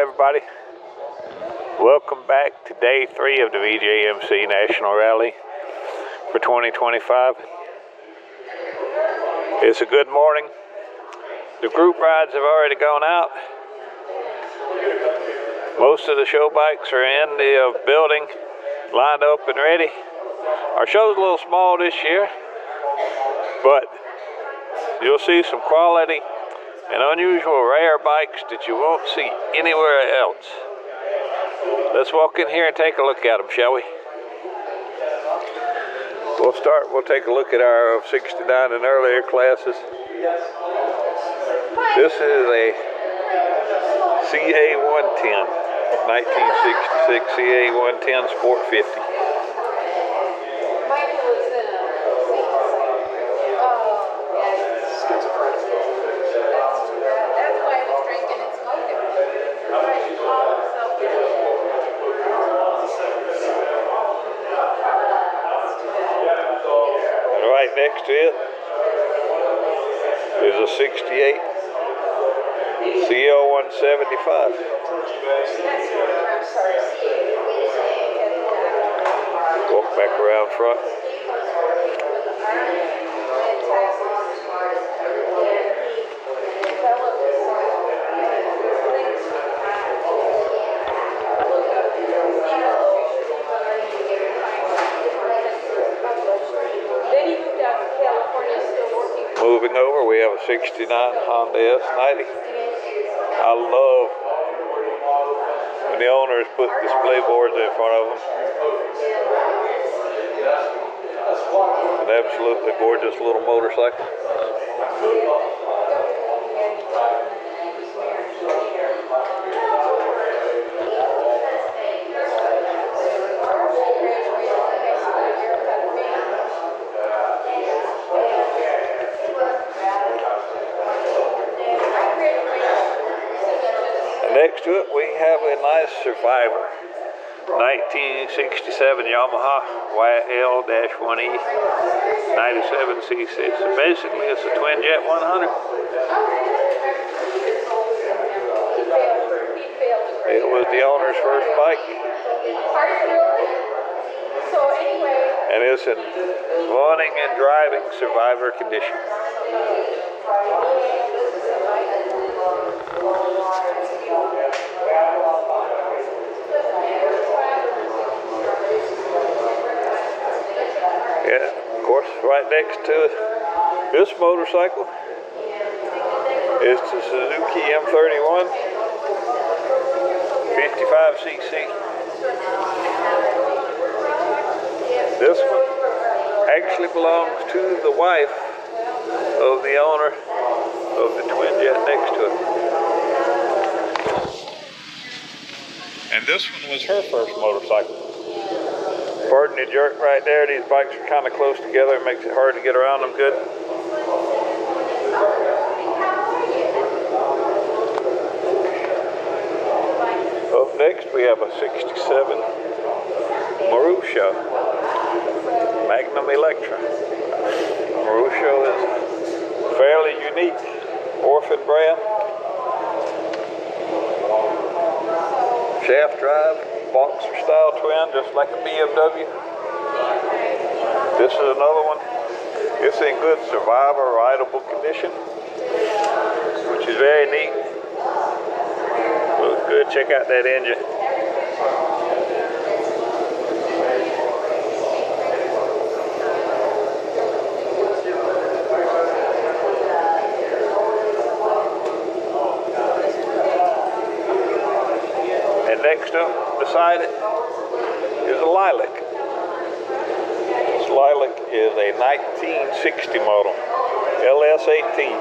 everybody. Welcome back to day 3 of the VJMC National Rally for 2025. It's a good morning. The group rides have already gone out. Most of the show bikes are in the building, lined up and ready. Our show's a little small this year, but you'll see some quality and unusual rare bikes that you won't see anywhere else. Let's walk in here and take a look at them, shall we? We'll take a look at our 69 and earlier classes. This is a CA110, 1966 CA110 Sport 50. Right next to it is a 68 CL175. Walk back around front. Moving over, we have a 69 Honda S90. I love when the owners put display boards in front of them. An absolutely gorgeous little motorcycle. Next to it, we have a nice Survivor, 1967 Yamaha YL-1E, 97cc. So basically, it's a twin jet 100. It was the owner's first bike, and it's in running and driving Survivor condition. Yeah, of course, right next to this motorcycle is the Suzuki M31, 55cc. This one actually belongs to the wife of the owner of the twin jet next to it. And this one was her first motorcycle. Pardon the jerk right there. These bikes are kind of close together. It makes it hard to get around them good. Up next, we have a 67 Marusha Magnum Electra. Marusha is a fairly unique orphan brand. Shaft drive, boxer style twin, just like a BMW. This is another one. It's in good Survivor rideable condition, which is very neat. Looks good. Check out that engine. Next up beside it is a Lilac. This Lilac is a 1960 model, LS18.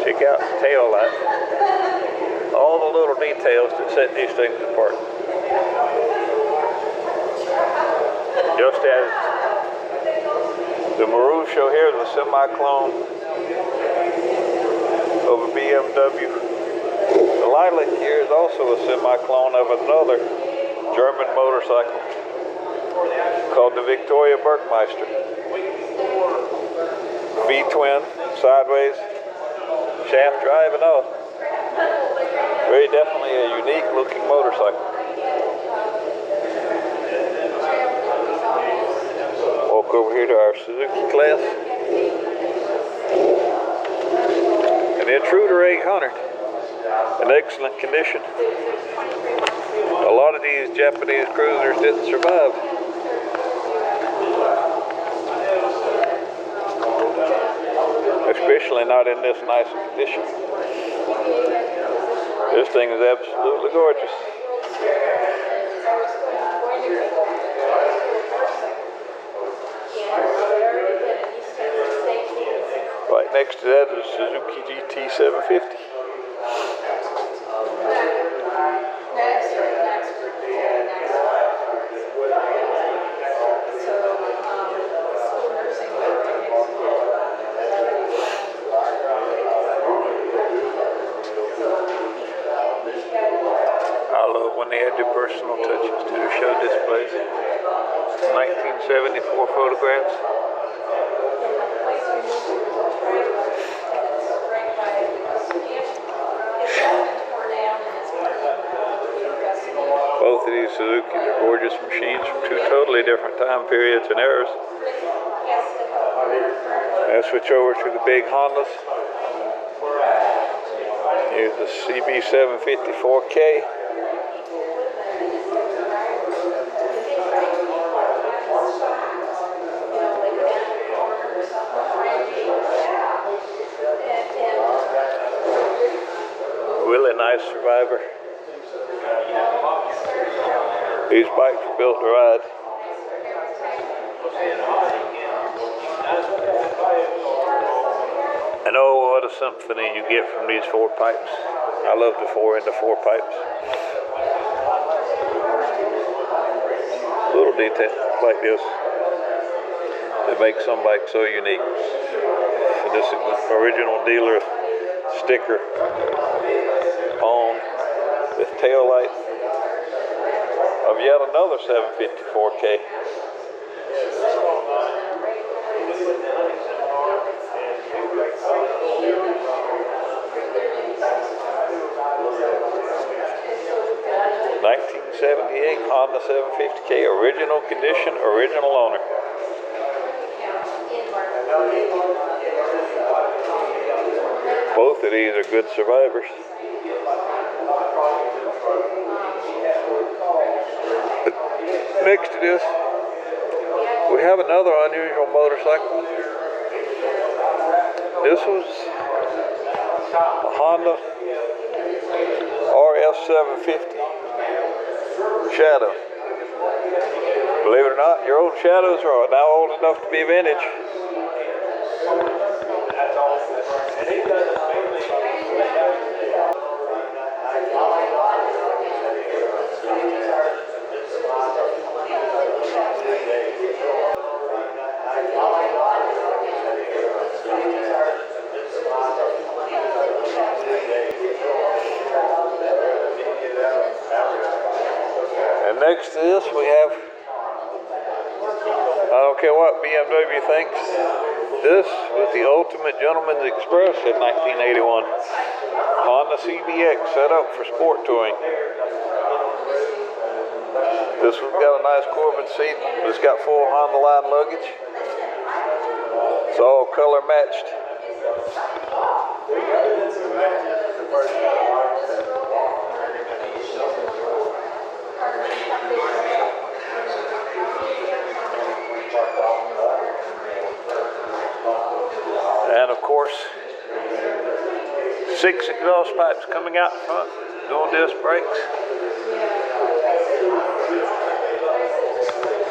Check out the tail light. All the little details that set these things apart. Just as the Marusha here is a semi-clone of a BMW, the Lilac here is also a semi-clone of another German motorcycle called the Victoria Bergmeister. V-twin, sideways, shaft drive and all. Very definitely a unique looking motorcycle. Walk over here to our Suzuki class. An Intruder 800 in excellent condition. A lot of these Japanese cruisers didn't survive. Especially not in this nice condition. This thing is absolutely gorgeous. Right next to that is Suzuki GT 750. I love when they add their personal touches to their show displays. 1974 photographs. Both of these Suzukis are gorgeous machines from two totally different time periods and eras. Let's switch over to the big Hondas. Here's the CB754K. Really nice survivor. These bikes are built to ride. And oh, what a symphony you get from these four pipes. I love the 4-into-4 pipes. Little detail like this that makes some bikes so unique. And this is the original dealer sticker on with tail light of yet another 754K. '78 Honda 750K, original condition, original owner. Both of these are good survivors. Next to this, we have another unusual motorcycle. This was a Honda RS750 Shadow. Believe it or not, your old Shadows are now old enough to be vintage. And next to this we have, I don't care what BMW thinks, this was the ultimate gentleman's express in 1981. Honda CBX set up for sport touring. This one's got a nice Corbin seat, but it's got full Honda line luggage. It's all color matched. And of course, 6 exhaust pipes coming out front, dual disc brakes.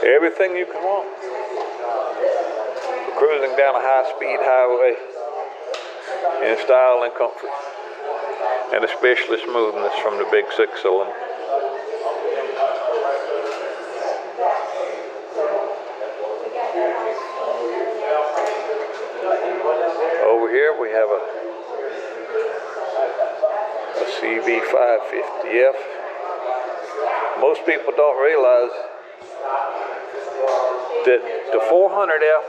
Everything you can want for cruising down a high-speed highway in style and comfort, and especially smoothness from the big 6-cylinder. Over here we have a CB550F Most people don't realize that the 400F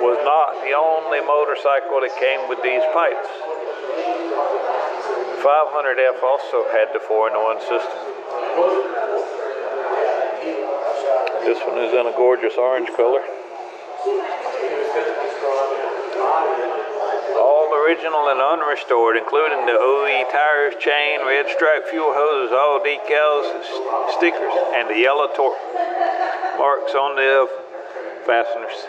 was not the only motorcycle that came with these pipes. The 500F also had the 4-in-1 system. This one is in a gorgeous orange color. All original and unrestored, including the OE tires, chain, red stripe fuel hoses, all decals, stickers, and the yellow torque marks on the fasteners.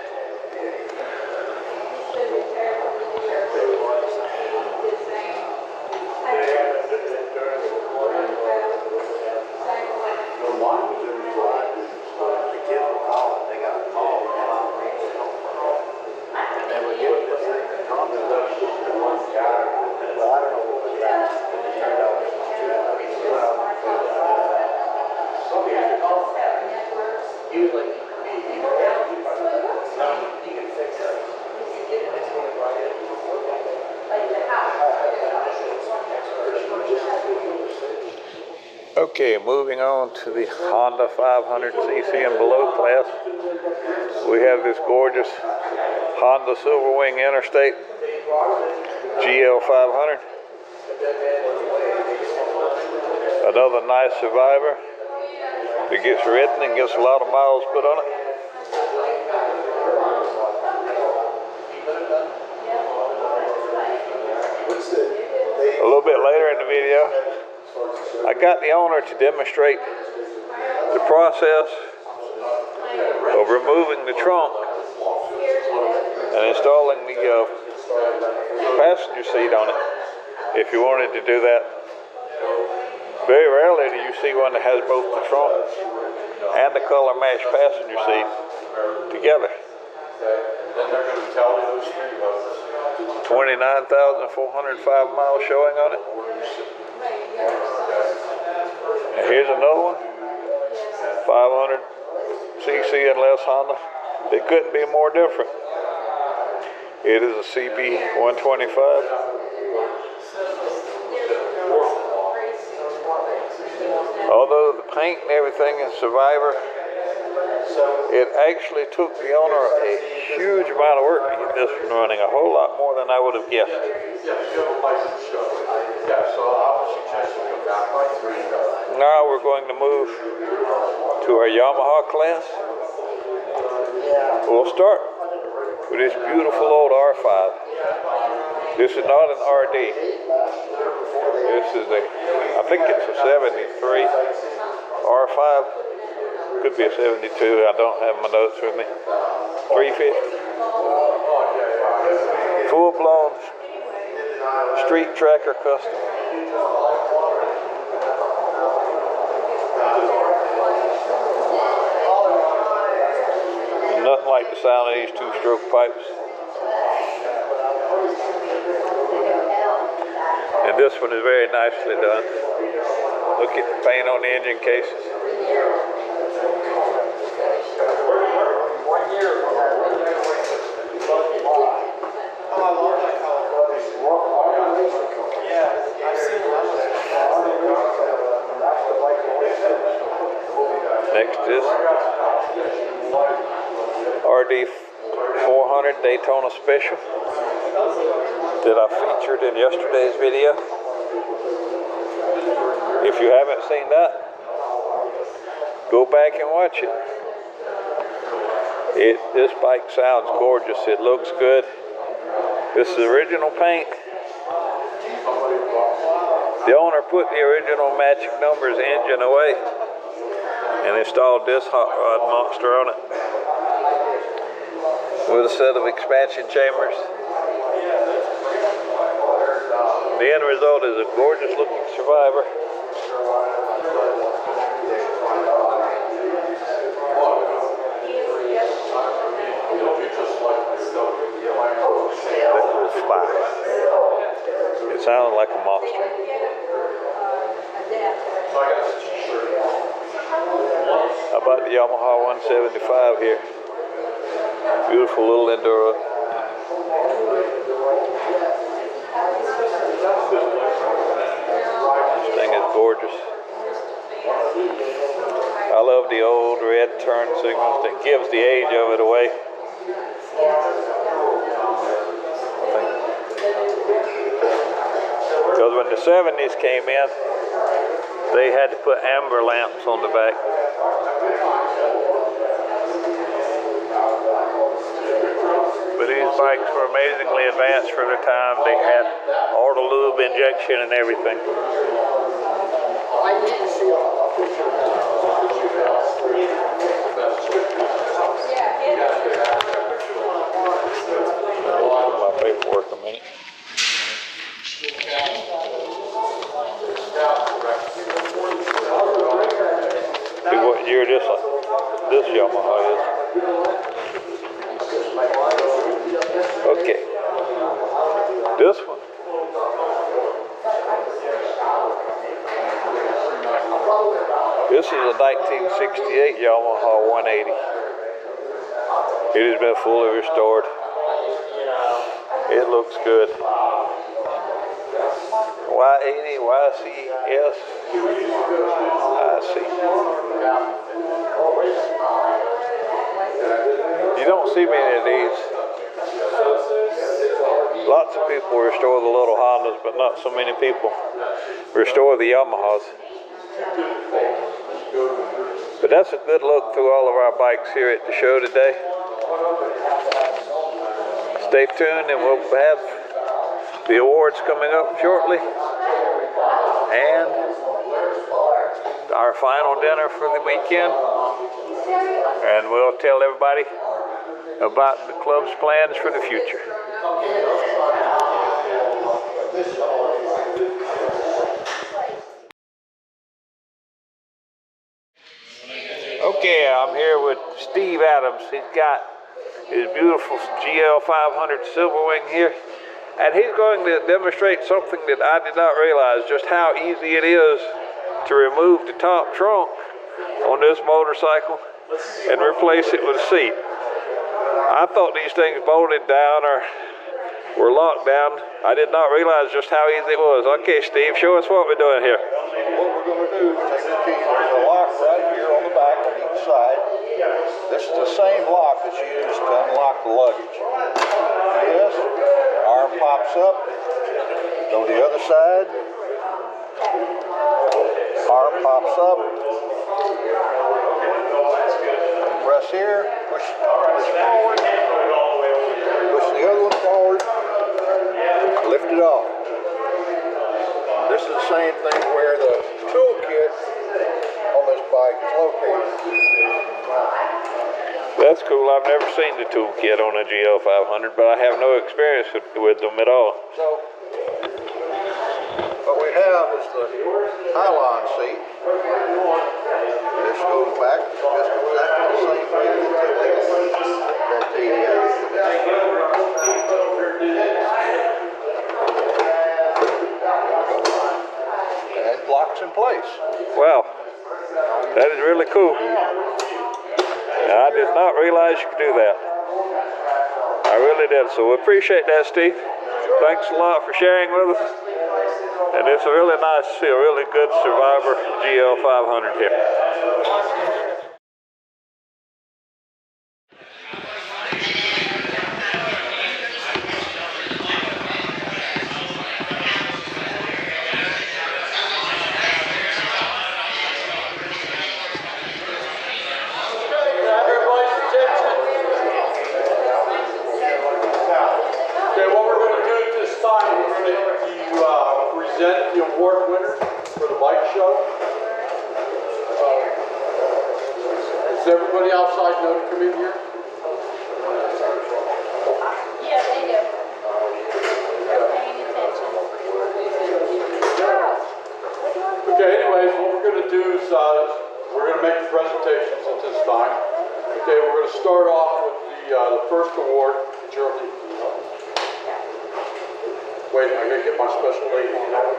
Okay, moving on to the Honda 500cc and below class. We have this gorgeous Honda Silverwing Interstate GL500. Another nice Survivor that gets ridden and gets a lot of miles put on it. A little bit later in the video, I got the owner to demonstrate the process of removing the trunk and installing the passenger seat on it. If you wanted to do that, very rarely do you see one that has both the trunk and the color matched passenger seat together. 29,405 miles showing on it. And here's another one, 500cc and less Honda. They couldn't be more different. It is a CB125. Although the paint and everything is Survivor, it actually took the owner a huge amount of work to get this one running, a whole lot more than I would have guessed. Now we're going to move to our Yamaha class. We'll start with this beautiful old R5. This is not an RD. This is I think it's a 73 R5. Could be a 72. I don't have my notes with me. 350. Full-blown street tracker custom. Nothing like the sound of these two-stroke pipes. And this one is very nicely done. Look at the paint on the engine cases. Next is RD 400 Daytona Special that I featured in yesterday's video. If you haven't seen that, go back and watch it. This bike sounds gorgeous. It looks good. This is original paint. The owner put the original matching numbers engine away and installed this hot rod monster on it with a set of expansion chambers. The end result is a gorgeous looking Survivor. That was fly. It sounded like a monster. How about the Yamaha 175 here? Beautiful little Enduro. This thing is gorgeous. love the old red turn signals. That gives the age of it away. Because when the 70s came in, they had to put amber lamps on the back. But these bikes were amazingly advanced for their time. They had all the lube injection and everything. My paperwork a minute. See what year this Yamaha is. Okay. This one. This is a 1968 Yamaha 180. It has been fully restored. It looks good. Y80, YCS, IC. You don't see many of these. Lots of people restore the little Hondas, but not so many people restore the Yamahas. But that's a good look through all of our bikes here at the show today. Stay tuned and we'll have the awards coming up shortly. And our final dinner for the weekend. And we'll tell everybody about the club's plans for the future. Okay, I'm here with Steve Adams. He's got his beautiful GL 500 Silverwing here. And he's going to demonstrate something that I did not realize, just how easy it is to remove the top trunk on this motorcycle and replace it with a seat. I thought these things bolted down or were locked down. I did not realize just how easy it was. Okay, Steve, show us what we're doing here. What we're going to do is take the key. There's a lock right here on the back on each side. This is the same lock that's used to unlock the luggage. This arm pops up. Go to the other side. Arm pops up. Press here. Push forward. Push the other one forward. Lift it off. This is the same thing where the toolkit on this bike is located. That's cool. I've never seen the toolkit on a GL 500, but I have no experience with them at all. So, what we have is the pylon seat. This goes back just exactly the same way that the and it locks in place. Wow, that is really cool. I did not realize you could do that. I really did. So we appreciate that, Steve. Thanks a lot for sharing with us. And it's really nice to see a really good Survivor GL 500 here. The award winners for the bike show. Does everybody outside know to come in here? Yeah, they do. They're paying attention. Okay, anyways, what we're going to do is we're going to make the presentations at this time. Okay, we're going to start off with the first award. Germany. Wait, I gotta get my special lady on that.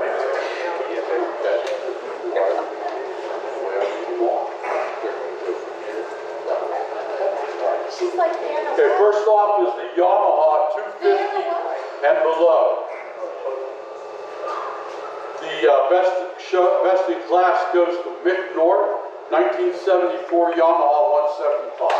She's like Anna. Okay, first off is the Yamaha 250 and below. The best in class goes to Mick North 1974 Yamaha 175.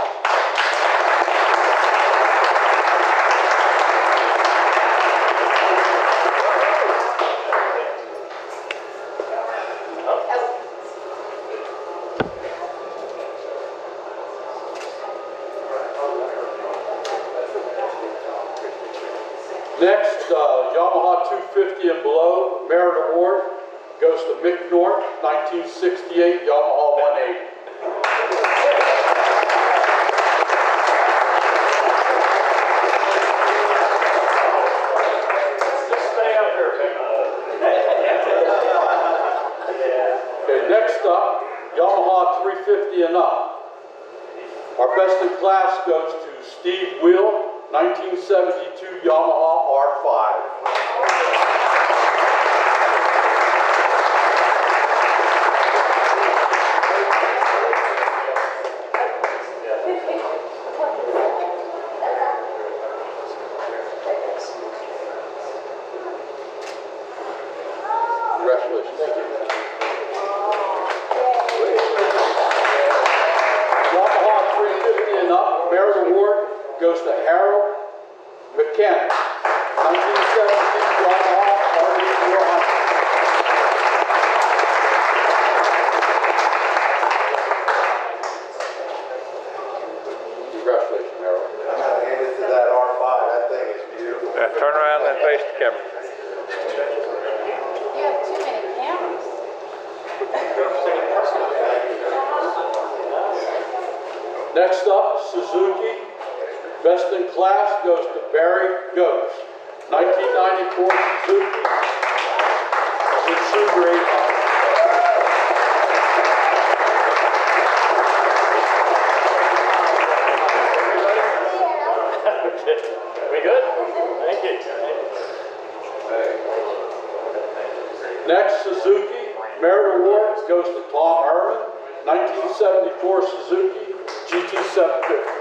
Next, Yamaha 250 and below Merit Award goes to Mick North, 1968 Yamaha 180. Okay, next up, Yamaha 350 and up. Our best in class goes to Steve Wheel, 1972 Yamaha R5. Congratulations. Thank you. Yamaha 350 and up, Merit Award goes to Harold Mechanic, 1917 Yamaha RD400. Congratulations, Harold. I gotta hand it to that R5. That thing is beautiful. Turn around and face the camera. You have too many cameras. Next up, Suzuki. Best in class goes to Barry Goetz, 1994 Suzuki Intruder 800. We good? Thank you. Next, Suzuki Merit Award goes to Tom Herman, 1974 Suzuki GT750.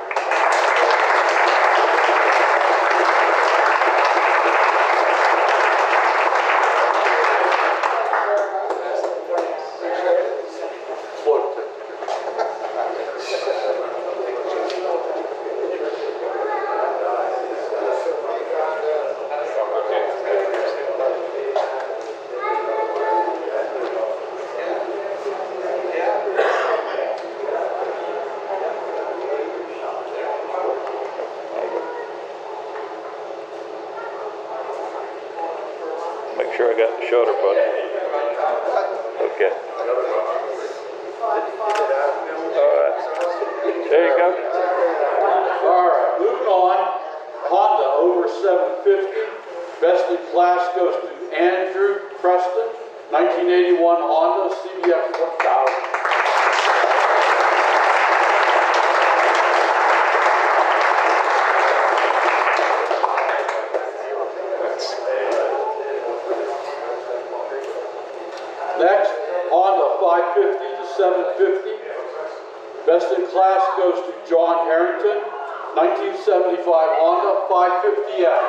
Float. Make sure I got the shoulder button. Okay. All right. There you go. All right, moving on. Honda over 750. Best in class goes to Andrew Preston, 1981 Honda CBX 1000. Next, Honda 550 to 750. Best in class goes to John Harrington, 1975 Honda 550F.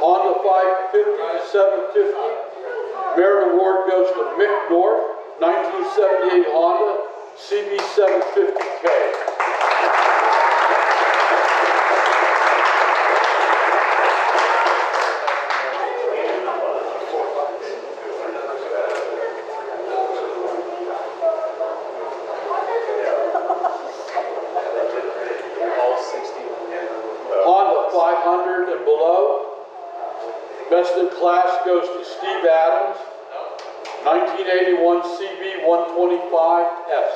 Honda 550 to 750. Merit Award goes to Mick North, 1978 Honda CB750K. Honda 500 and below. Best in class goes to Steve Adams, 1981 CB 125S.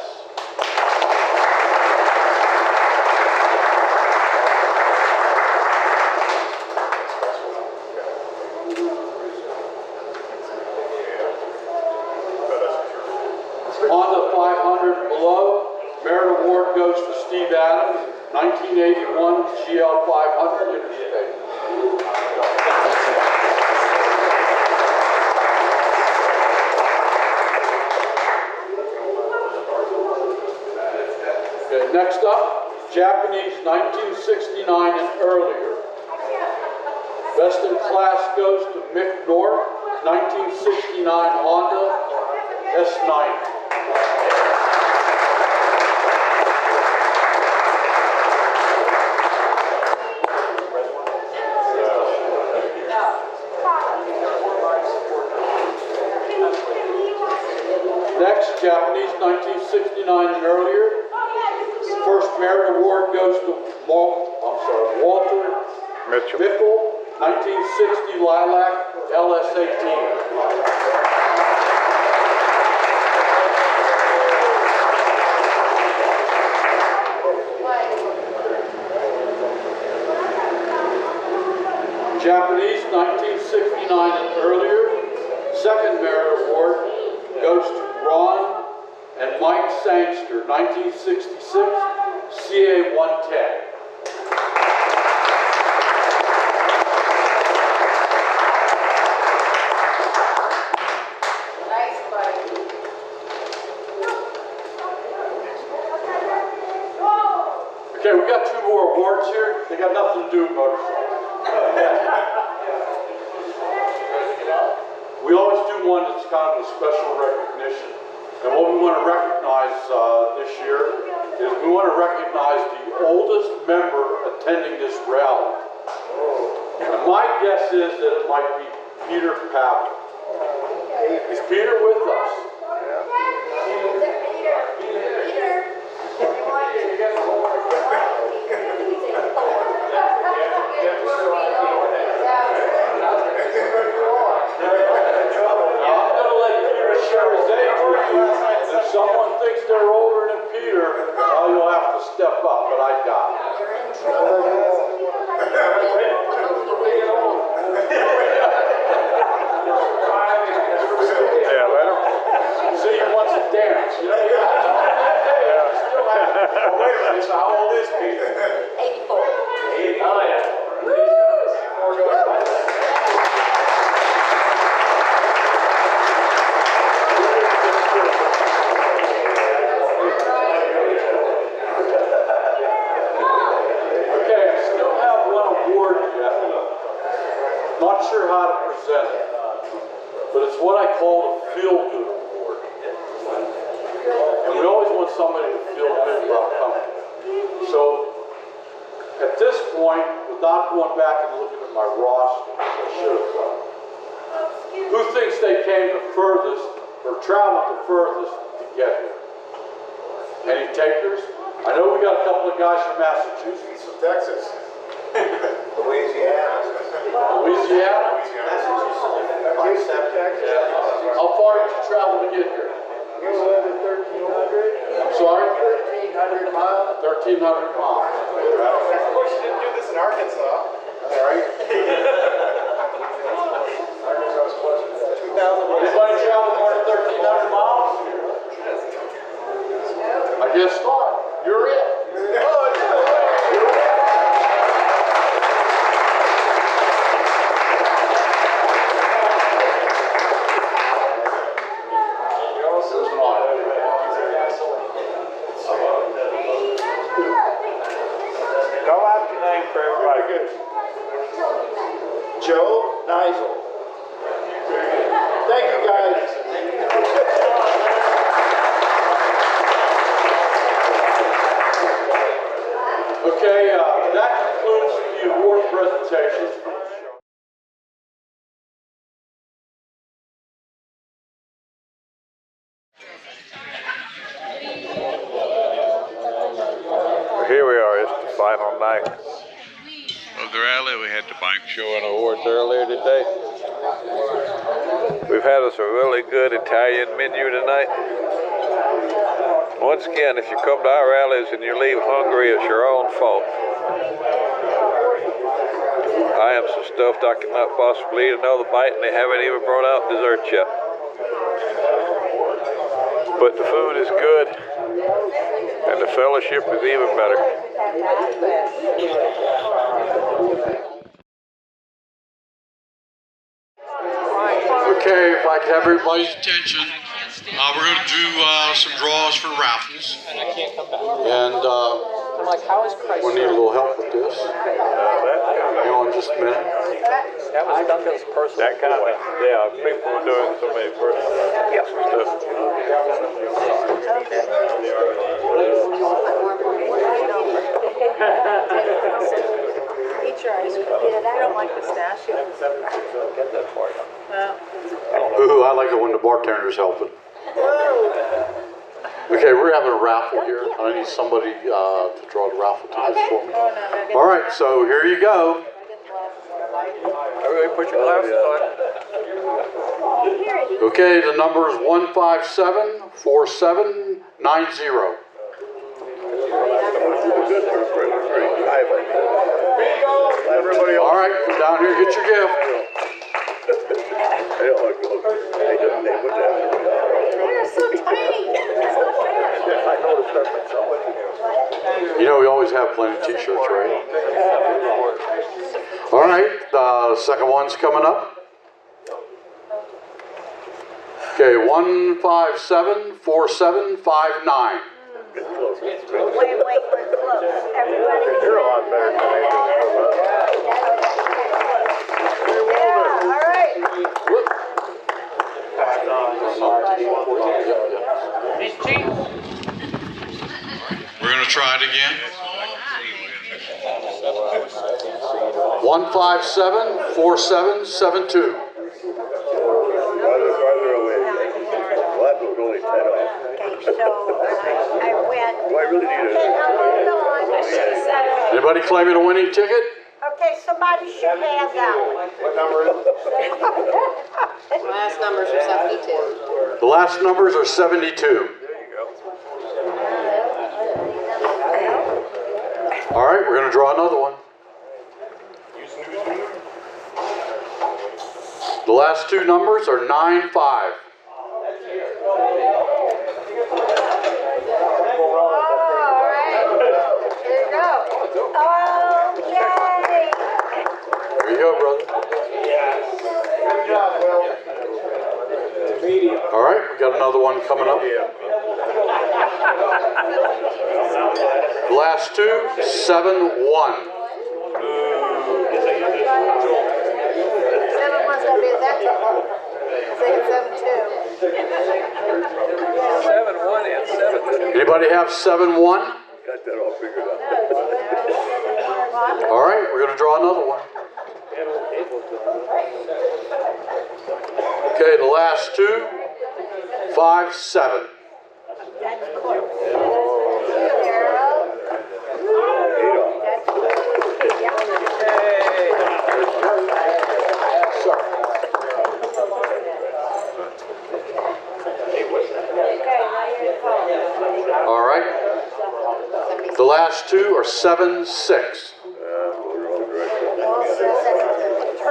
Honda 500 and below. Merit Award goes to Steve Adams, 1981 GL 500 Interstate. Okay, next up, Japanese 1969 and earlier. Best in class goes to Mick North, 1969 Honda S90. Next, Japanese 1969 and earlier. First merit award goes to Walter Mitchell. Mickle, 1960 Lilac LS18. Japanese 1969 and earlier. Second merit award goes to Ron and Mike Sangster, 1966 CA 110. Nice, buddy. Okay, we got two more awards here. They got nothing to do with motorcycles. We always do one that's kind of a special recognition. And what we want to recognize this year is we want to recognize the oldest member attending this rally. And my guess is that it might be Peter Pavel. Is Peter with us? If someone thinks they're older than Peter, you'll have to step up, but I got it. Yeah, let him. See, he wants to dance. You know, oh, wait a minute, so how old is Peter? 84. 80. Oh, yeah. Not sure how to present it, but it's what I call the feel-good award. And we always want somebody to feel good about coming. So, at this point, without going back and looking at my roster, which I should have done, who thinks they came the furthest, or traveled the furthest to get here? Any takers? I know we got a couple of guys from Massachusetts. From Texas. Louisiana. Louisiana? How far did you travel to get here? 1,300. I'm sorry? 1,300 miles. 1,300 miles. Of course, you didn't do this in Arkansas. All right. Arkansas was close to that. 2,000. Anybody travel more than 1,300 miles? I guess not. You're it. Joe Neisel. Thank you, guys. Okay, that concludes the award presentations for the show. Well, here we are. It's the final night of the rally. We had the bank showing awards earlier today. We've had us a really good Italian menu tonight. Once again, if you come to our rallies and you leave hungry, it's your own fault. I am so stuffed I cannot possibly eat another bite, and they haven't even brought out dessert yet. But the food is good, and the fellowship is even better. Okay, if I can have everybody's attention, we're going to do some draws for raffles. And I'm like, how is Christ? We'll need a little help with this. Hang on just a minute. That was Duncan's personal. That kind of, yeah, people are doing so many personal stuff. Eat your ice cream. I don't like pistachio. Ooh, I like it when the bartender's helping. Okay, we're having a raffle here. I need somebody to draw the raffle tickets for me. All right, so here you go. Everybody put your glasses on. Okay, the number is 1574790. Everybody All right, come down here, get your gift. They're so tiny. I noticed that myself. You know we always have plenty of t-shirts, right? All right, the second one's coming up. Okay, 1574759. Wait, we're close. Everybody. You're a lot better than they Yeah, all right. These cheats. We're gonna try it again. 1574772. farther away. Well, that was only 10 off. Okay, so I went. Do I really need Okay, it? now hold on. Anybody claiming a winning ticket? Okay, somebody should have that one. What number is it? Last numbers are 72. The last numbers are 72. All right, we're gonna draw another one. The last two numbers are 95. All right. Here you go. Oh, yay. There you go, brother. All right, we got another one coming up. The last two, 7-1. 7 one's gonna be that trouble. I think it's 7-2. 7-1 and 7-2. Anybody have 7-1? Got that all figured out. All right, we're gonna draw another one. Okay, the last two, 5-7. That's close. Arrow. That's close. All right. The last two are 7-6.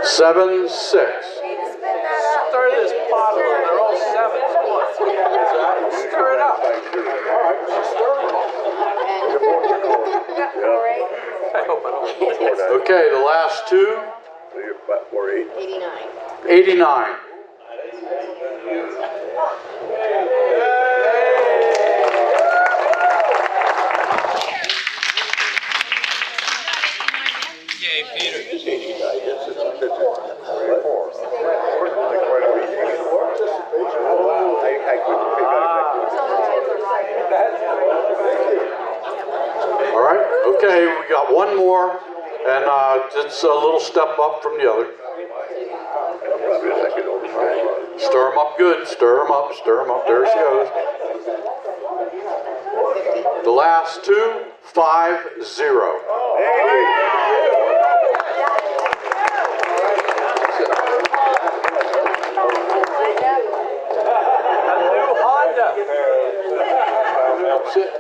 7-6. Stir this pot over. They're all 7s. Come on. Stir it up. I hope I don't. Okay, the last two, 4-8. 89. 89. Yay, Peter. All right, okay, we got one more, and it's a little step up from the other. Stir them up good, stir them up, stir them up. There she goes. The last two, 5-0. A new Honda. That's it.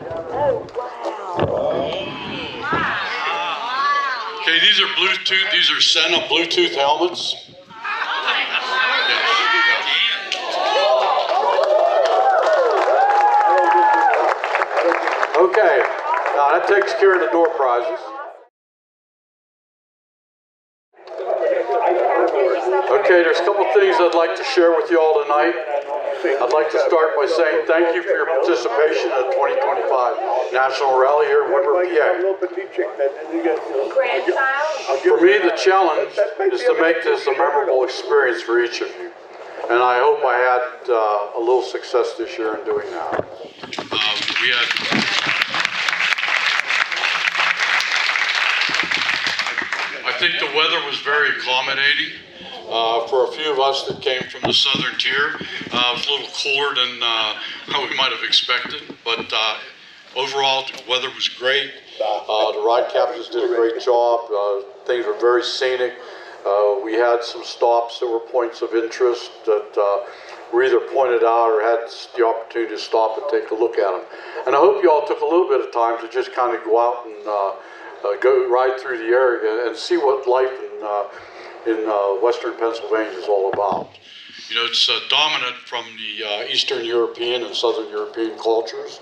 Okay, these are Bluetooth. These are Sena Bluetooth helmets. Okay, now that takes care of the door prizes. Okay, there's a couple things I'd like to share with you all tonight. I'd like to start by saying thank you for your participation in the 2025 National Rally here in Woodward, PA. Grandchild. For me, the challenge is to make this a memorable experience for each of you. And I hope I had a little success this year in doing that. I think the weather was very accommodating. For a few of us that came from the southern tier, it was a little cooler than we might have expected, but overall the weather was great. The ride captains did a great job. Things were very scenic. We had some stops that were points of interest that were either pointed out or had the opportunity to stop and take a look at them. And I hope you all took a little bit of time to just kind of go out and go ride through the area and see what life in Western Pennsylvania is all about. You know, it's dominant from the Eastern European and Southern European cultures,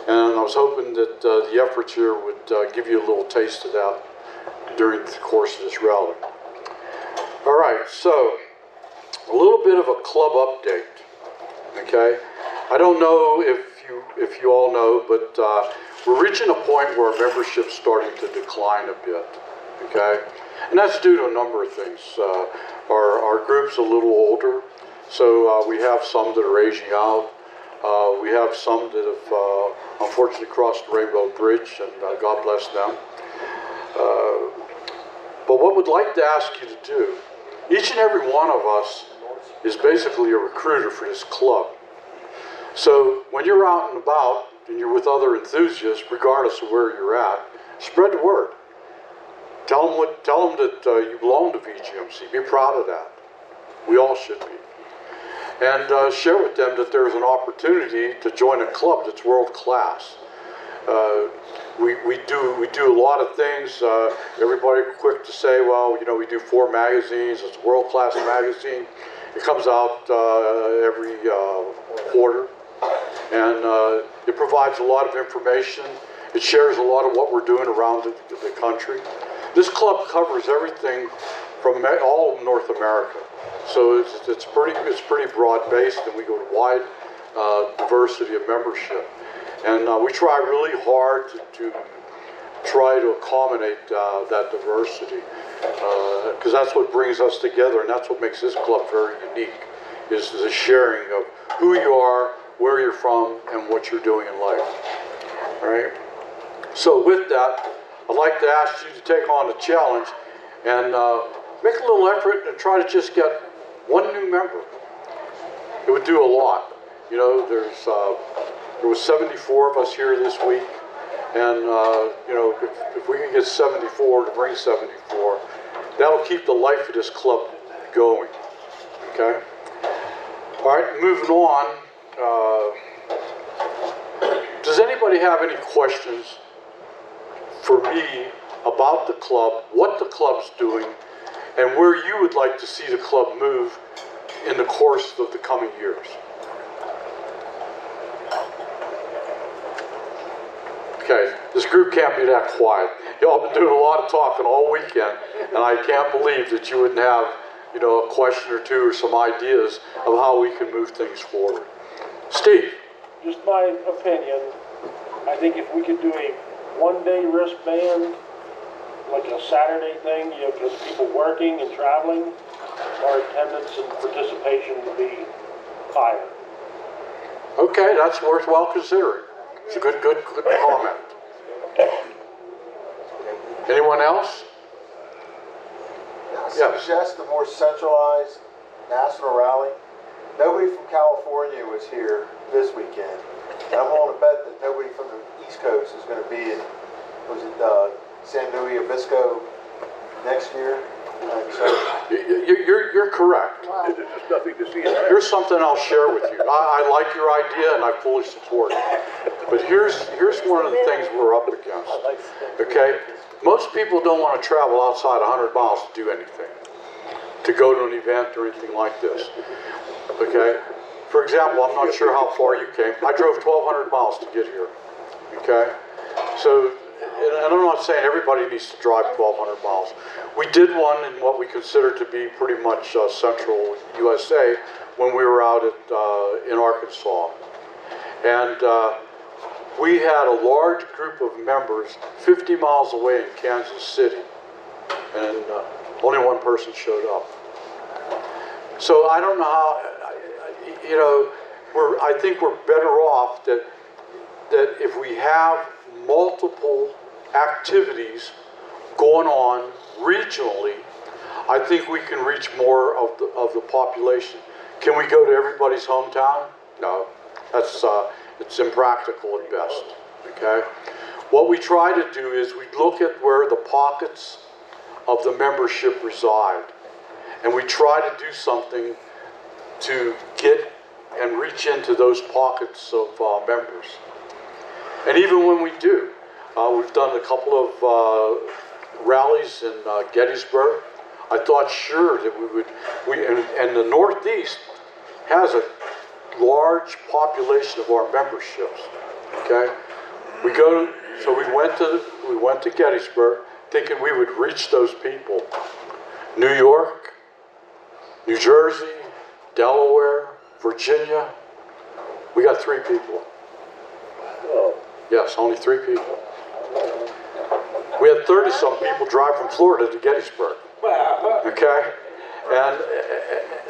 and I was hoping that the efforts here would give you a little taste of that during the course of this rally. All right, so a little bit of a club update, okay? I don't know if you all know, but we're reaching a point where our membership's starting to decline a bit, okay? And that's due to a number of things. Our group's a little older, so we have some that are aging out. We have some that have unfortunately crossed the Rainbow Bridge, and God bless them. But what we'd like to ask you to do, each and every one of us is basically a recruiter for this club. So when you're out and about and you're with other enthusiasts, regardless of where you're at, spread the word. Tell them that you belong to VJMC. Be proud of that. We all should be. And share with them that there's an opportunity to join a club that's world class. We do a lot of things. Everybody quick to say, well, you know, we do 4 magazines. It's a world class magazine. It comes out every quarter, and it provides a lot of information. It shares a lot of what we're doing around the country. This club covers everything from all of North America, so it's pretty broad based, and we go to wide diversity of membership, and we try really hard to try to accommodate that diversity, because that's what brings us together, and that's what makes this club very unique, is the sharing of who you are, where you're from, and what you're doing in life. All right. So with that, I'd like to ask you to take on a challenge and make a little effort and try to just get one new member. It would do a lot. You know, there was 74 of us here this week, and you know, if we can get 74 to bring 74, that'll keep the life of this club going. Okay. All right, moving on. Does anybody have any questions for me about the club, what the club's doing, and where you would like to see the club move in the course of the coming years? Okay, this group can't be that quiet. Y'all been doing a lot of talking all weekend, and I can't believe that you wouldn't have, you know, a question or two or some ideas of how we can move things forward. Steve? Just my opinion, I think if we could do a one-day wristband, like a Saturday thing, you know, because people working and traveling, our attendance and participation would be higher. Okay, that's worthwhile considering. It's a good comment. Anyone else? I suggest a more centralized national rally. Nobody from California was here this weekend. And I'm willing to bet that nobody from the East Coast is going to be in, was it San Luis Obispo next year? You're correct. Wow. There's just nothing to see. Here's something I'll share with you. I like your idea and I fully support it. But here's one of the things we're up against. Okay? Most people don't want to travel outside 100 miles to do anything, to go to an event or anything like this. Okay? For example, I'm not sure how far you came. I drove 1,200 miles to get here. Okay? So and I'm not saying everybody needs to drive 1,200 miles. We did one in what we consider to be pretty much central USA when we were out in Arkansas. And we had a large group of members 50 miles away in Kansas City, and only one person showed up. So I don't know how, you know, I think we're better off that if we have multiple activities going on regionally, I think we can reach more of the population. Can we go to everybody's hometown? No, that's it's impractical at best. Okay, what we try to do is we look at where the pockets of the membership reside, and we try to do something to get and reach into those pockets of members. And even when we do, we've done a couple of rallies in Gettysburg. I thought sure that we would, and the Northeast has a large population of our memberships. Okay, so we went to Gettysburg, thinking we would reach those people. New York, New Jersey, Delaware, Virginia, we got 3 people. Yes, only 3 people. We had 30-some people drive from Florida to Gettysburg. Okay? And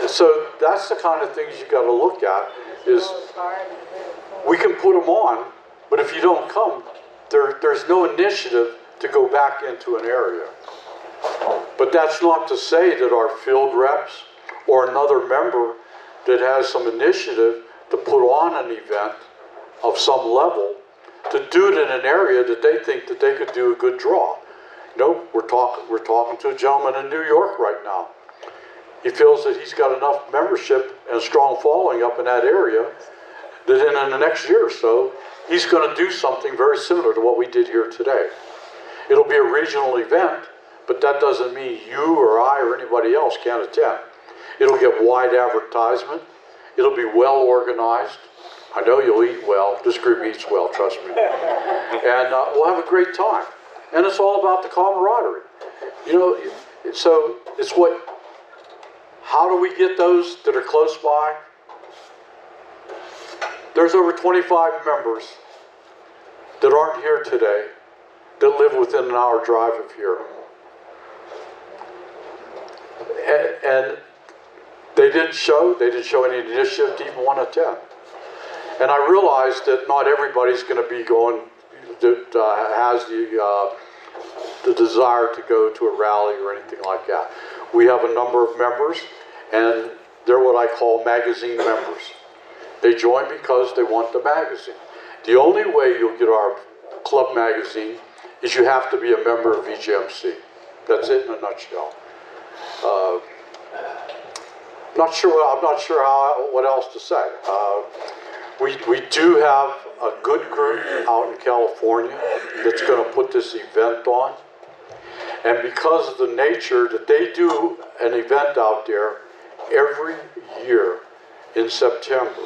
so that's the kind of things you got to look at, is we can put them on, but if you don't come, there's no initiative to go back into an area. But that's not to say that our field reps or another member that has some initiative to put on an event of some level, to do it in an area that they think that they could do a good draw. You know, we're talking to a gentleman in New York right now. He feels that he's got enough membership and a strong following up in that area that in the next year or so, he's going to do something very similar to what we did here today. It'll be a regional event, but that doesn't mean you or I or anybody else can't attend. It'll get wide advertisement. It'll be well organized. I know you'll eat well. This group eats well, trust me. And we'll have a great time. And it's all about the camaraderie. You know, so it's how do we get those that are close by? There's over 25 members that aren't here today that live within an hour drive of here. And they didn't show any initiative to even want to attend. And I realized that not everybody's going to be going, that has the desire to go to a rally or anything like that. We have a number of members, and they're what I call magazine members. They join because they want the magazine. The only way you'll get our club magazine is you have to be a member of VJMC. That's it in a nutshell. I'm not sure what else to say. We do have a good group out in California that's going to put this event on. And because of the nature that they do an event out there every year in September,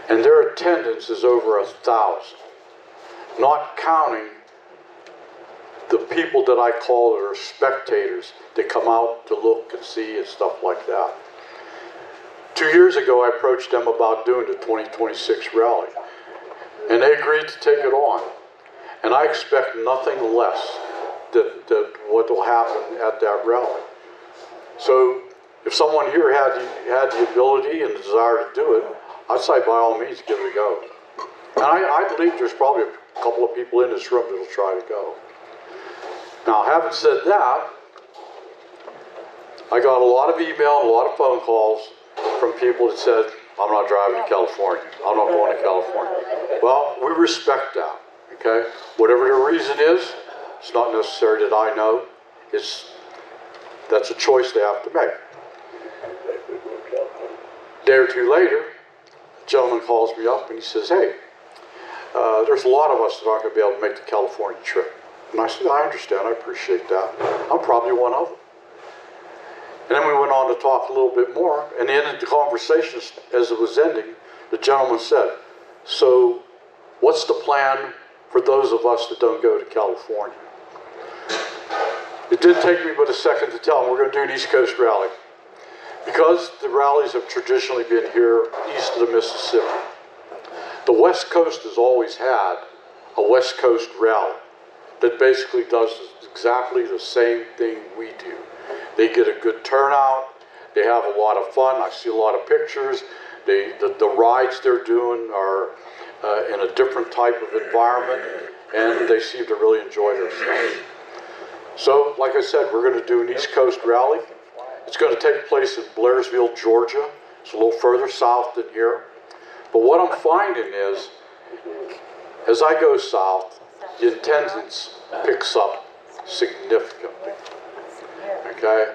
and their attendance is over 1,000, not counting the people that I call are spectators that come out to look and see and stuff like that. 2 years ago, I approached them about doing the 2026 rally, and they agreed to take it on. And I expect nothing less that what will happen at that rally. So if someone here had the ability and the desire to do it, I'd say by all means give it a go. And I believe there's probably a couple of people in this room that will try to go. Now, having said that, I got a lot of email and a lot of phone calls from people that said, I'm not driving to California. I'm not going to California. Well, we respect that, okay? Whatever the reason is, it's not necessary that I know. That's a choice they have to make. A day or two later, a gentleman calls me up and he says, hey, there's a lot of us that aren't going to be able to make the California trip. And I said, I understand, I appreciate that. I'm probably one of them. And then we went on to talk a little bit more, and in the conversation, as it was ending, the gentleman said, so what's the plan for those of us that don't go to California. It did take me but a second to tell them we're going to do an East Coast rally. Because the rallies have traditionally been here east of the Mississippi, the West Coast has always had a West Coast rally that basically does exactly the same thing we do. They get a good turnout, they have a lot of fun, I see a lot of pictures, the rides they're doing are in a different type of environment, and they seem to really enjoy themselves. So, like I said, we're going to do an East Coast rally. It's going to take place in Blairsville, Georgia. It's a little further south than here. But what I'm finding is, as I go south, the attendance picks up significantly. Okay?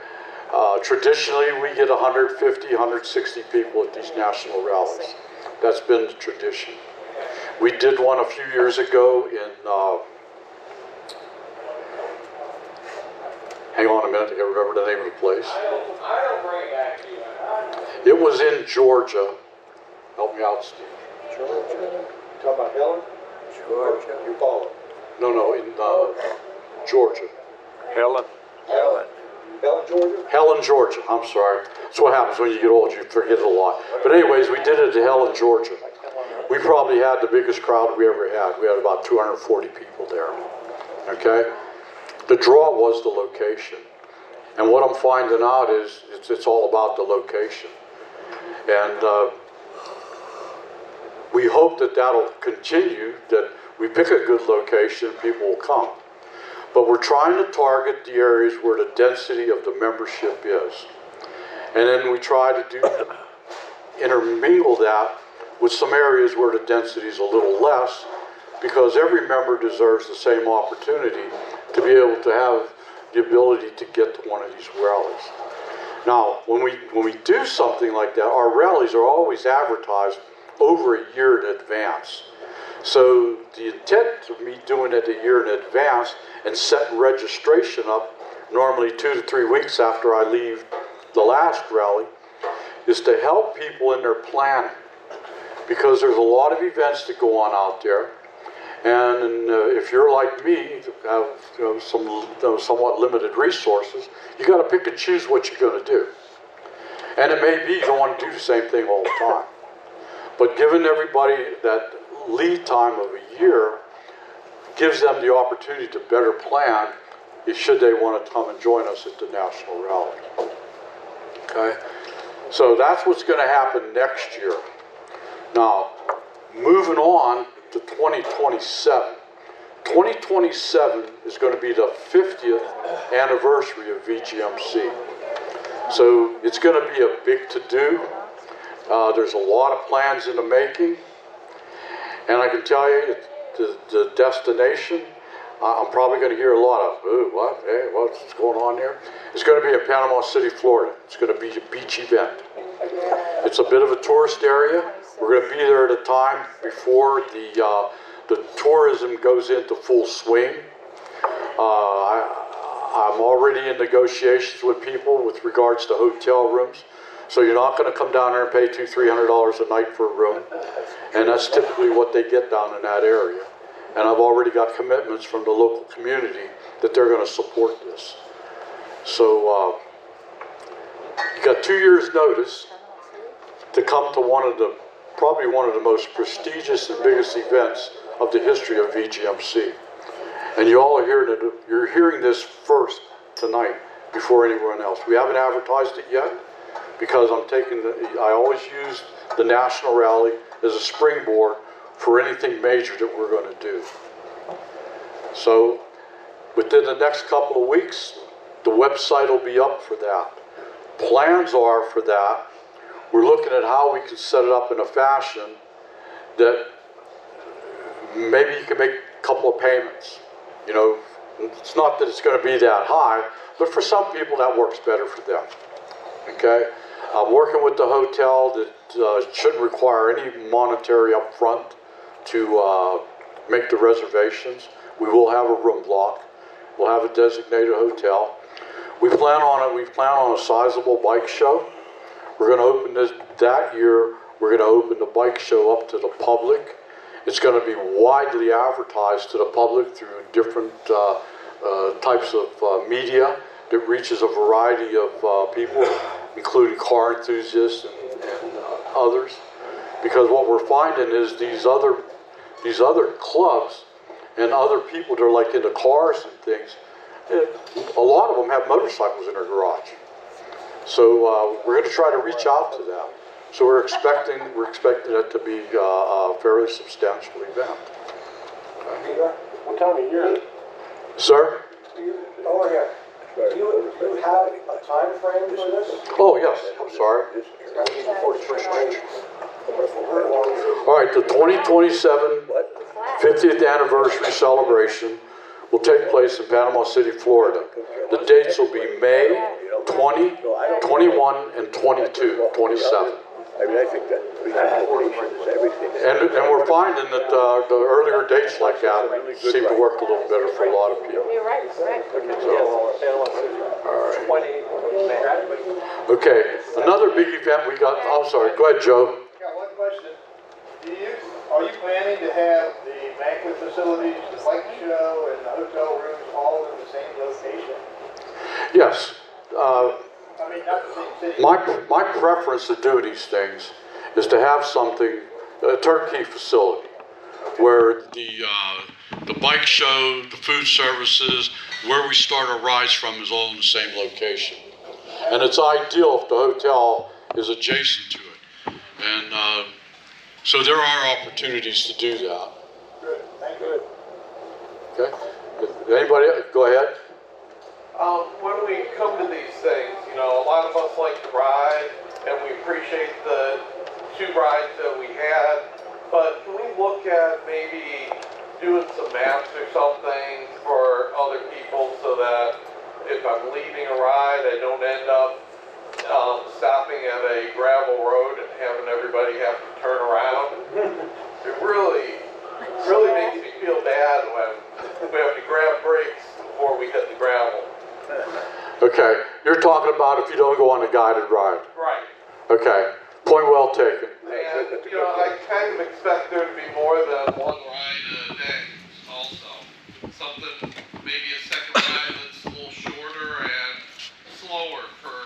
Traditionally, we get 150, 160 people at these national rallies. That's been the tradition. We did one a few years ago in, hang on a minute, I can't remember the name of the place. It was in Georgia. Help me out, Steve. Georgia. Talking about Helen? Georgia. You follow? No, in Georgia. Helen. Helen, Georgia? Helen, Georgia. I'm sorry. That's what happens when you get old, you forget a lot. But anyways, we did it at Helen, Georgia. We probably had the biggest crowd we ever had. We had about 240 people there. Okay? The draw was the location. And what I'm finding out is it's all about the location. And we hope that that'll continue, that we pick a good location, people will come. But we're trying to target the areas where the density of the membership is. And then we try to intermingle that with some areas where the density is a little less, because every member deserves the same opportunity to be able to have the ability to get to one of these rallies. Now, when we do something like that, our rallies are always advertised over a year in advance. So the intent of me doing it a year in advance and setting registration up normally 2 to 3 weeks after I leave the last rally is to help people in their planning, because there's a lot of events that go on out there. And if you're like me, have somewhat limited resources, you got to pick and choose what you're going to do. And it may be you don't want to do the same thing all the time. But giving everybody that lead time of a year gives them the opportunity to better plan should they want to come and join us at the national rally. Okay? So that's what's going to happen next year. Now, moving on to 2027. 2027 is going to be the 50th anniversary of VJMC. So it's going to be a big to-do. There's a lot of plans in the making. And I can tell you, the destination, I'm probably going to hear a lot of, ooh, what? Hey, what's going on there? It's going to be in Panama City, Florida. It's going to be a beach event. It's a bit of a tourist area. We're going to be there at a time before the tourism goes into full swing. I'm already in negotiations with people with regards to hotel rooms. So you're not going to come down there and pay $200-300 a night for a room. And that's typically what they get down in that area. And I've already got commitments from the local community that they're going to support this. So you got 2 years notice to come to probably one of the most prestigious and biggest events of the history of VJMC. And you all are you're hearing this first tonight before anyone else. We haven't advertised it yet because I always use the national rally as a springboard for anything major that we're going to do. So within the next couple of weeks, the website will be up for that. Plans are for that. We're looking at how we can set it up in a fashion that maybe you can make a couple of payments. You know, it's not that it's going to be that high, but for some people that works better for them. Okay? I'm working with the hotel that shouldn't require any monetary upfront to make the reservations. We will have a room block. We'll have a designated hotel. We plan on a sizable bike show. We're going to open that year. We're going to open the bike show up to the public, It's going to be widely advertised to the public through different types of media that reaches a variety of people, including car enthusiasts and others. Because what we're finding is these other clubs and other people that are like into cars and things, a lot of them have motorcycles in their garage. So we're going to try to reach out to them. So we're expecting it to be a fairly substantial event. What time of year? Sir? Oh, yeah. Do you have a time frame for this? Oh, yes. I'm sorry. All right, the 2027 50th anniversary celebration will take place in Panama City, Florida. The dates will be May 20, 21, and 22, 27. I mean, I think that presentation is everything. And we're finding that the earlier dates like that seem to work a little better for a lot of people. You're right, correct. Okay, another big event we got, I'm sorry, go ahead, Joe. Got one question. Are you planning to have the banquet facilities, the bike show, and the hotel rooms all in the same location? Yes. I mean, not the same city. My preference to do these things is to have something, a turnkey facility, where the bike show, the food services, where we start our rides from is all in the same location. And it's ideal if the hotel is adjacent to it. And so there are opportunities to do that. Good, thank you. Okay? Anybody, go ahead. When we come to these things, you know, a lot of us like to ride, and we appreciate the 2 rides that we had, but can we look at maybe doing some maps or something for other people so that if I'm leaving a ride, I don't end up stopping at a gravel road and having everybody have to turn around? It really makes me feel bad when we have to grab brakes before we hit the gravel. Okay, you're talking about if you don't go on a guided ride. Right. Okay, point well taken. And, you know, I kind of expect there to be more than one ride a day also. Something, maybe a second ride that's a little shorter and slower for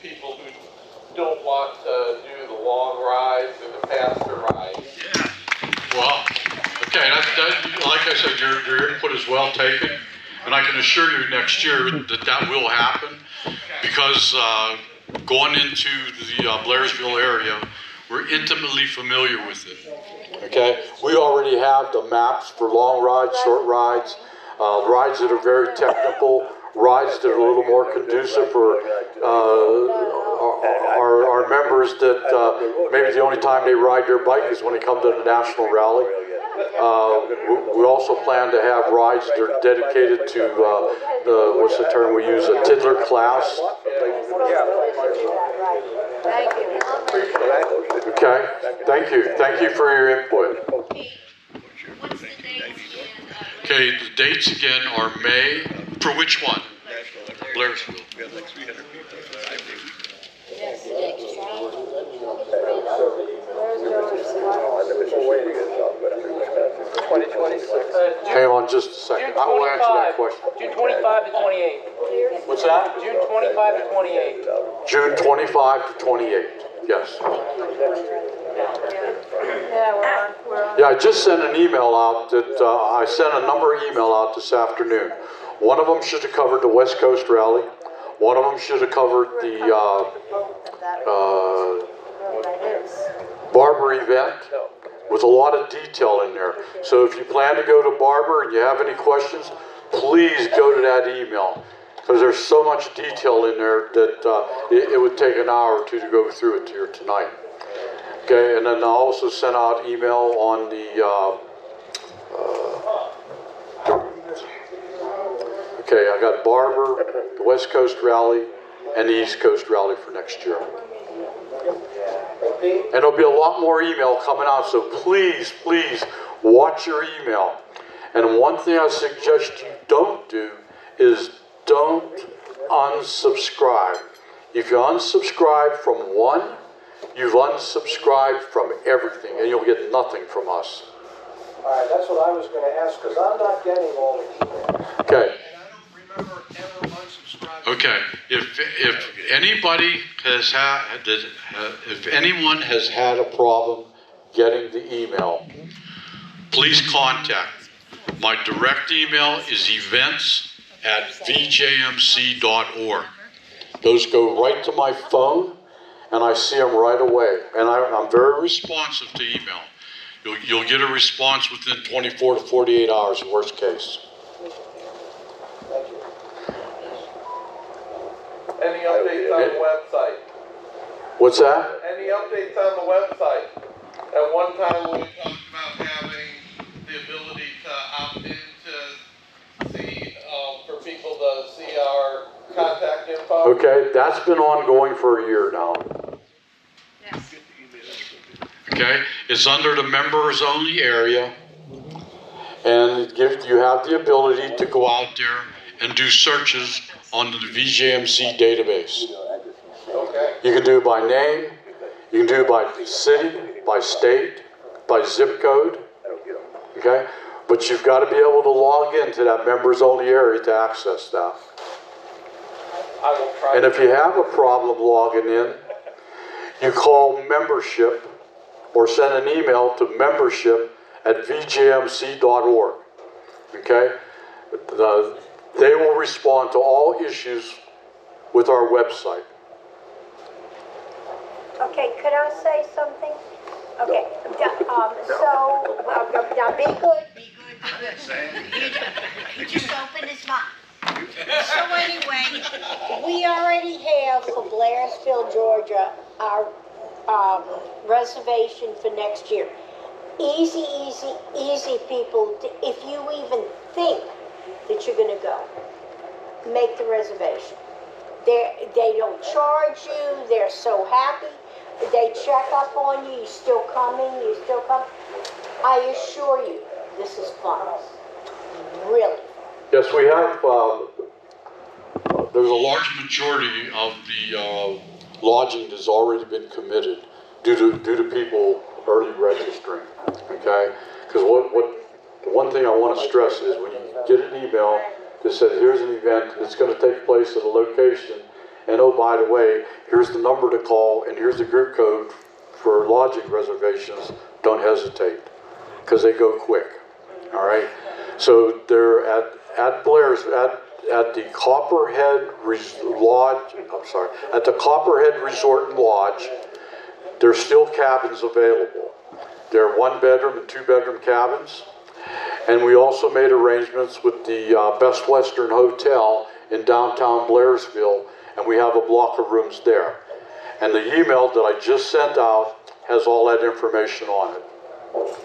people who don't want to do the long rides or the faster rides. Yeah. Well, okay, like I said, your input is well taken. And I can assure you next year that will happen, because going into the Blairsville area, we're intimately familiar with it. Okay, we already have the maps for long rides, short rides, rides that are very technical, rides that are a little more conducive for our members that maybe the only time they ride their bike is when they come to the national rally. We also plan to have rides that are dedicated to what's the term we use, a tiddler class. Thank you. Okay, thank you for your input. Okay, the dates again are May, for which one? Blairsville. We have like 300 people. 2026. Hang on just a second. I will answer that question. June 25 to 28. What's that? June 25 to 28. June 25 to 28. Yes. Yeah, we're on. Yeah, I just sent an email out that I sent a number of email out this afternoon. One of them should have covered the West Coast Rally. One of them should have covered the Barber event with a lot of detail in there. So if you plan to go to Barber and you have any questions, please go to that email, because there's so much detail in there that it would take an hour or two to go through it here tonight. Okay, and then I also sent out email on the okay, I got Barber, the West Coast Rally, and the East Coast Rally for next year. And there'll be a lot more email coming out, so please, please watch your email. And one thing I suggest you don't do is don't unsubscribe. If you unsubscribe from one, you've unsubscribed from everything, and you'll get nothing from us. That's what I was gonna ask, because I'm not getting all the emails. Okay. And I don't remember ever unsubscribing. Okay, if anybody has had, if anyone has had a problem getting the email, please contact. My direct email is events@vjmc.org. Those go right to my phone, and I see them right away. And I'm very responsive to email. You'll get a response within 24 to 48 hours, worst case. Thank you. Any updates on the website? What's that? Any updates on the website? At one time we talked about having the ability to opt in to see, for people to see our contact info. Okay, that's been ongoing for a year now. Yes. Okay, it's under the members only area, and you have the ability to go out there and do searches on the VJMC database. Okay. You can do it by name, you can do it by city, by state, by zip code, okay? But you've got to be able to log into that members only area to access that. I will try. And if you have a problem logging in, you call membership or send an email to membership@vjmc.org. Okay? They will respond to all issues with our website. Okay, could I say something? Okay, now be good. He just opened his mouth. So anyway, we already have for Blairsville, Georgia, our reservation for next year. Easy, easy, easy, people. If you even think that you're going to go, make the reservation. They don't charge you. They're so happy. They check up on you. You still coming? You still come? I assure you, this is fun. Really. Yes, we have, there's a large majority of the lodging that's already been committed due to people early registering, okay? Because the one thing I want to stress is when you get an email that says, here's an event, and it's going to take place at a location, and oh, by the way, here's the number to call, and here's the group code for lodging reservations, don't hesitate, because they go quick, all right? So they're at Blair's, at the Copperhead Lodge, at the Copperhead Resort and Lodge, there's still cabins available. They're 1-bedroom and 2-bedroom cabins. And we also made arrangements with the Best Western Hotel in downtown Blairsville, and we have a block of rooms there. And the email that I just sent out has all that information on it.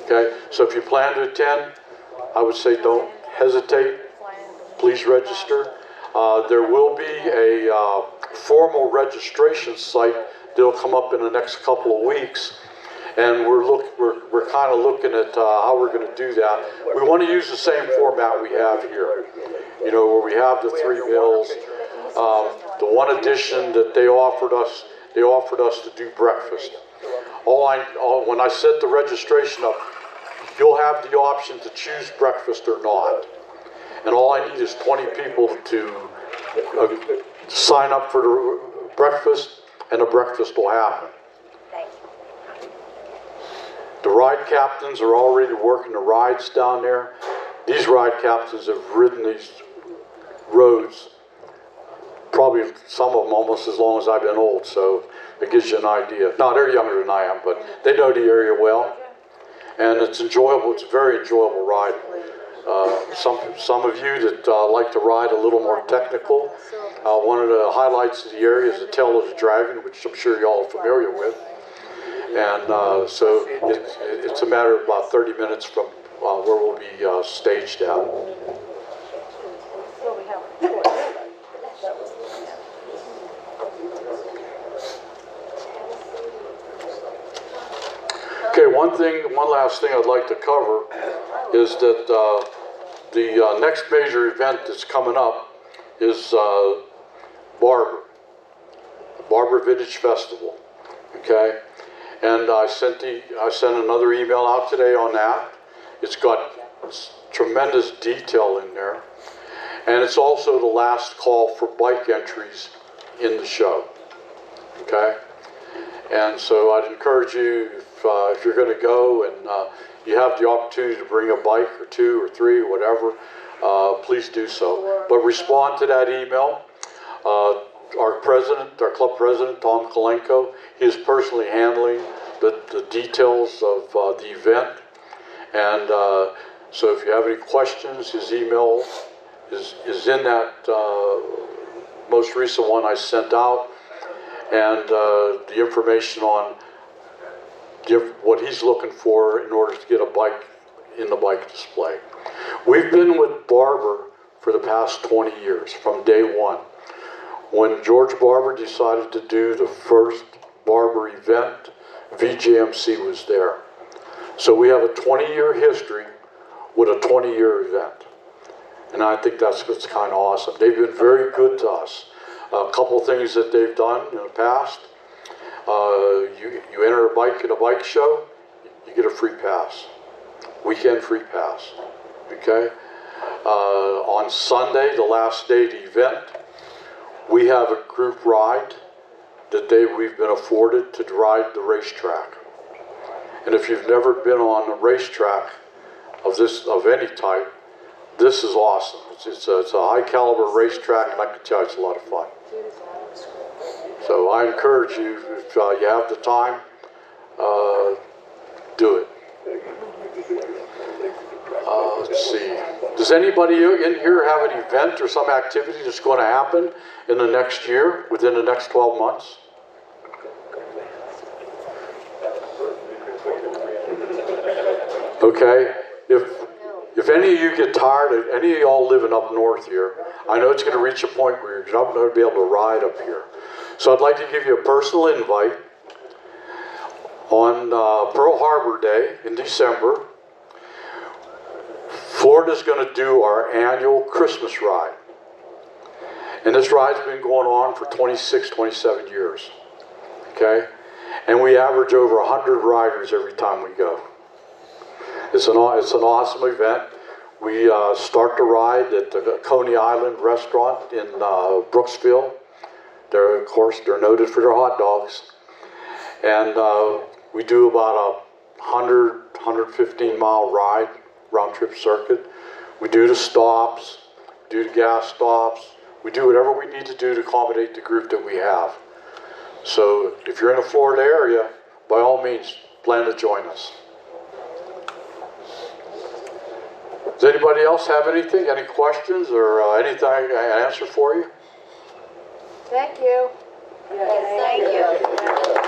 Okay, so if you plan to attend, I would say don't hesitate. Please register. There will be a formal registration site that'll come up in the next couple of weeks, and we're kind of looking at how we're going to do that. We want to use the same format we have here. You know, where we have the 3 meals. The one addition that they offered us to do breakfast. When I set the registration up, you'll have the option to choose breakfast or not. And all I need is 20 people to sign up for the breakfast, and the breakfast will happen. The ride captains are already working the rides down there. These ride captains have ridden these roads, probably some of them almost as long as I've been old, so it gives you an idea. No, they're younger than I am, but they know the area well. And it's enjoyable. It's a very enjoyable ride. Some of you that like to ride a little more technical, one of the highlights of the area is the Tail of the Dragon, which I'm sure y'all are familiar with. And so it's a matter of about 30 minutes from where we'll be staged at. Okay, one last thing I'd like to cover is that the next major event that's coming up is Barber Vintage Festival. Okay, and I sent another email out today on that. It's got tremendous detail in there. And it's also the last call for bike entries in the show, okay? And so I'd encourage you, if you're gonna go and you have the opportunity to bring a bike or two or three or whatever, please do so. But respond to that email. Our club president, Tom Kolenko, he is personally handling the details of the event. And so if you have any questions, his email is in that most recent one I sent out, and the information on what he's looking for in order to get a bike in the bike display. We've been with Barber for the past 20 years, from day one. When George Barber decided to do the first Barber event, VJMC was there. So we have a 20-year history with a 20-year event. And I think that's what's kind of awesome. They've been very good to us. A couple of things that they've done in the past, you enter a bike in a bike show, you get a free pass. Weekend free pass, okay? On Sunday, the last day of the event, we have a group ride that we've been afforded to ride the racetrack. And if you've never been on a racetrack of any type, this is awesome. It's a high caliber racetrack, and I can tell you it's a lot of fun. So I encourage you, if you have the time, do it. Let's see. Does anybody in here have an event or some activity that's going to happen in the next year, within the next 12 months? Okay. If any of you get tired, any of y'all living up north here, I know it's going to reach a point where you're not going to be able to ride up here. So I'd like to give you a personal invite on Pearl Harbor Day in December. Florida's going to do our annual Christmas ride. And this ride's been going on for 26, 27 years. Okay? And we average over 100 riders every time we go. It's an awesome event. We start the ride at the Coney Island restaurant in Brooksville. Of course, they're noted for their hot dogs. And we do about a 115 mile ride, round trip circuit. We do the stops, do the gas stops. We do whatever we need to do to accommodate the group that we have. So if you're in the Florida area, by all means, plan to join us. Does anybody else have anything, any questions or anything I can answer for you? Thank you. Yes, thank you.